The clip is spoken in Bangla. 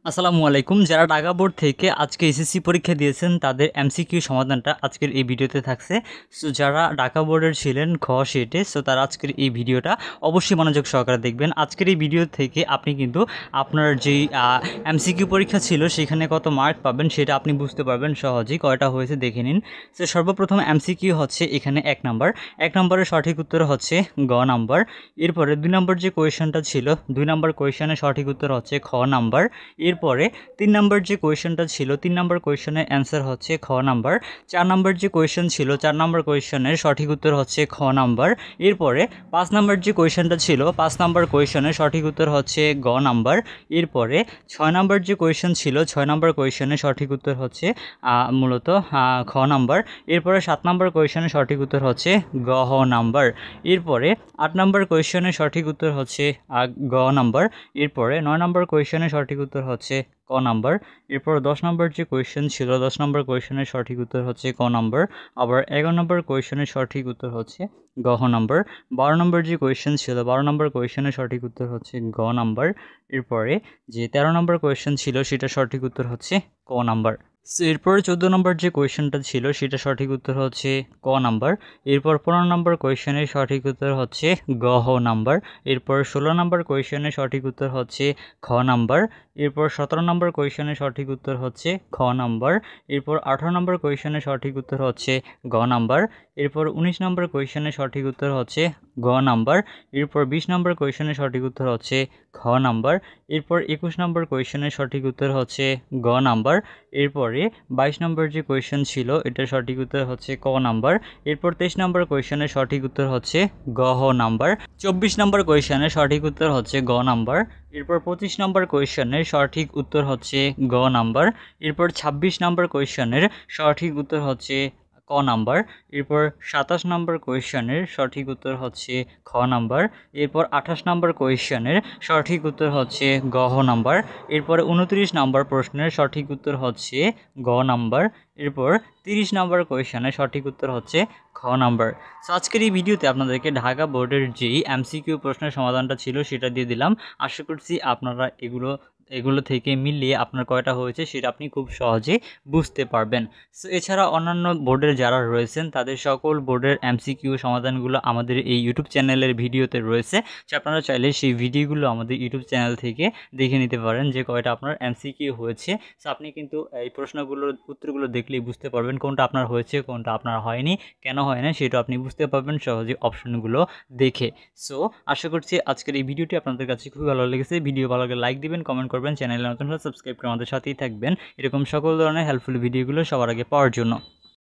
আসসালামু আলাইকুম। যারা ঢাকা বোর্ড থেকে আজকে এসএসসি পরীক্ষা দিয়েছেন তাদের এমসিকিউ সমাধানটা আজকের এই ভিডিওতে থাকছে। সো যারা ঢাকা বোর্ডের ছিলেন খ শিটে, সো তারা আজকের এই ভিডিওটা অবশ্যই মনোযোগ সহকারে দেখবেন। আজকের এই ভিডিও থেকে আপনি কিন্তু আপনার যেই এমসিকিউ পরীক্ষা ছিল সেখানে কত মার্ক পাবেন সেটা আপনি বুঝতে পারবেন সহজেই। কয়টা হয়েছে দেখে নিন। সো সর্বপ্রথম এমসিকিউ হচ্ছে এখানে এক নম্বরের সঠিক উত্তর হচ্ছে গ নাম্বার। এরপরে 2 নম্বর যে কোয়েশনটা ছিল 2 নম্বর কোয়েশনের সঠিক উত্তর হচ্ছে খ নাম্বার। এরপরে 3 নম্বর যে কোয়েশনটা ছিল 3 নম্বর কোয়েশনের অ্যান্সার হচ্ছে খ নাম্বার। 4 নম্বর যে কোয়েশন ছিল 4 নম্বর কোয়েশনের সঠিক উত্তর হচ্ছে খ নাম্বার। এরপরে 5 নম্বর যে কোয়েশনটা ছিল 5 নম্বর কোয়েশনের সঠিক উত্তর হচ্ছে গ নাম্বার। এরপরে 6 নম্বর যে কোয়েশন ছিল 6 নম্বর কোয়েশনের সঠিক উত্তর হচ্ছে মূলত খ নাম্বার। এরপরে 7 নম্বর কোয়েশনের সঠিক উত্তর হচ্ছে গ নাম্বার। এরপরে 8 নম্বর কোয়েশনের সঠিক উত্তর হচ্ছে গ নাম্বার। এরপরে 9 নম্বর কোয়েশনের সঠিক উত্তর হচ্ছে ক নাম্বার। এরপর 10 নম্বর যে কোয়েশ্চেন ছিল 10 নম্বর কোয়েশ্চেনের সঠিক উত্তর হচ্ছে ক নাম্বার। আবার 11 নম্বর কোয়েশ্চেনের সঠিক উত্তর হচ্ছে গ নাম্বার। 12 নম্বর যে কোয়েশ্চেন ছিল 12 নম্বর কোয়েশ্চেনের সঠিক উত্তর হচ্ছে গ নাম্বার। এরপরে যে 13 নম্বর কোয়েশ্চেন ছিল সেটা সঠিক উত্তর হচ্ছে ক নাম্বার। সো এরপরে 14 নম্বর যে কোয়েশ্চেনটা ছিল সেটা সঠিক উত্তর হচ্ছে ক নাম্বার। এরপর 15 নম্বর কোয়েশ্চেনের সঠিক উত্তর হচ্ছে গ নাম্বার। এরপর 16 নম্বর কোয়েশ্চেনের সঠিক উত্তর হচ্ছে খ নাম্বার। এরপর 17 নম্বর কোয়েশ্চেনের সঠিক উত্তর হচ্ছে খ নাম্বার। এরপর 18 নম্বর কোয়েশ্চেনের সঠিক উত্তর হচ্ছে গ নাম্বার। এরপর 19 নম্বর কোয়েশ্চেনের সঠিক উত্তর হচ্ছে গ নাম্বার। এরপর 20 নম্বর কোয়েশ্চেনের সঠিক উত্তর হচ্ছে খ নাম্বার। এরপর 21 নম্বর কোয়েশ্চেনের সঠিক উত্তর হচ্ছে গ নাম্বার। এরপরে 22 নম্বর যে কোয়েশ্চেন ছিল এটার সঠিক উত্তর হচ্ছে ক নাম্বার। এরপর 23 নম্বর কোয়েশ্চেনের সঠিক উত্তর হচ্ছে গ নাম্বার। 24 নম্বর কোয়েশ্চেনের সঠিক উত্তর হচ্ছে গ নাম্বার। এরপর 25 নম্বর কোয়েশ্চেনের সঠিক উত্তর হচ্ছে গ নাম্বার। এরপর 26 নম্বর কোয়েশ্চেনের সঠিক উত্তর হচ্ছে ক নাম্বার। এরপর 27 নম্বর কোয়েশ্চেনের সঠিক উত্তর হচ্ছে খ নাম্বার। এরপর 28 নম্বর কোয়েশ্চেনের সঠিক উত্তর হচ্ছে গ নাম্বার। এরপর 29 নম্বর প্রশ্নের সঠিক উত্তর হচ্ছে গ নাম্বার। এরপর 30 নম্বর কোয়েশ্চেনের সঠিক উত্তর হচ্ছে খ নাম্বার। সো আজকের এই ভিডিওতে আপনাদেরকে ঢাকা বোর্ডের যেই এমসিকিউ প্রশ্নের সমাধানটা ছিল সেটা দিয়ে দিলাম। আশা করছি আপনারা এগুলো থেকে মিলিয়ে আপনার কয়টা হয়েছে সেটা আপনি খুব সহজেই বুঝতে পারবেন। সো এছাড়া অন্যান্য বোর্ডের যারা রয়েছেন তাদের সকল বোর্ডের এমসিকিউ সমাধানগুলো আমাদের এই ইউটিউব চ্যানেলের ভিডিওতে রয়েছে। সো আপনারা চাইলে সেই ভিডিওগুলো আমাদের ইউটিউব চ্যানেল থেকে দেখে নিতে পারেন যে কয়টা আপনার এমসিকিউ হয়েছে। সো আপনি কিন্তু এই প্রশ্নগুলোর উত্তরগুলো দেখলেই বুঝতে পারবেন কোনটা আপনার হয়েছে কোনটা আপনার হয়নি, কেন হয় না সেটা আপনি বুঝতে পারবেন সহজে অপশনগুলো দেখে। সো আশা করছি আজকের এই ভিডিওটি আপনাদের কাছে খুবই ভালো লেগেছে। ভিডিও ভালো লাগলে লাইক দিবেন, কমেন্ট করবেন, চ্যানেলে নতুন হলে সাবস্ক্রাইব করে আমাদের সাথেই থাকবেন এরকম সকল ধরনের হেল্পফুল ভিডিওগুলো সবার আগে পাওয়ার জন্য।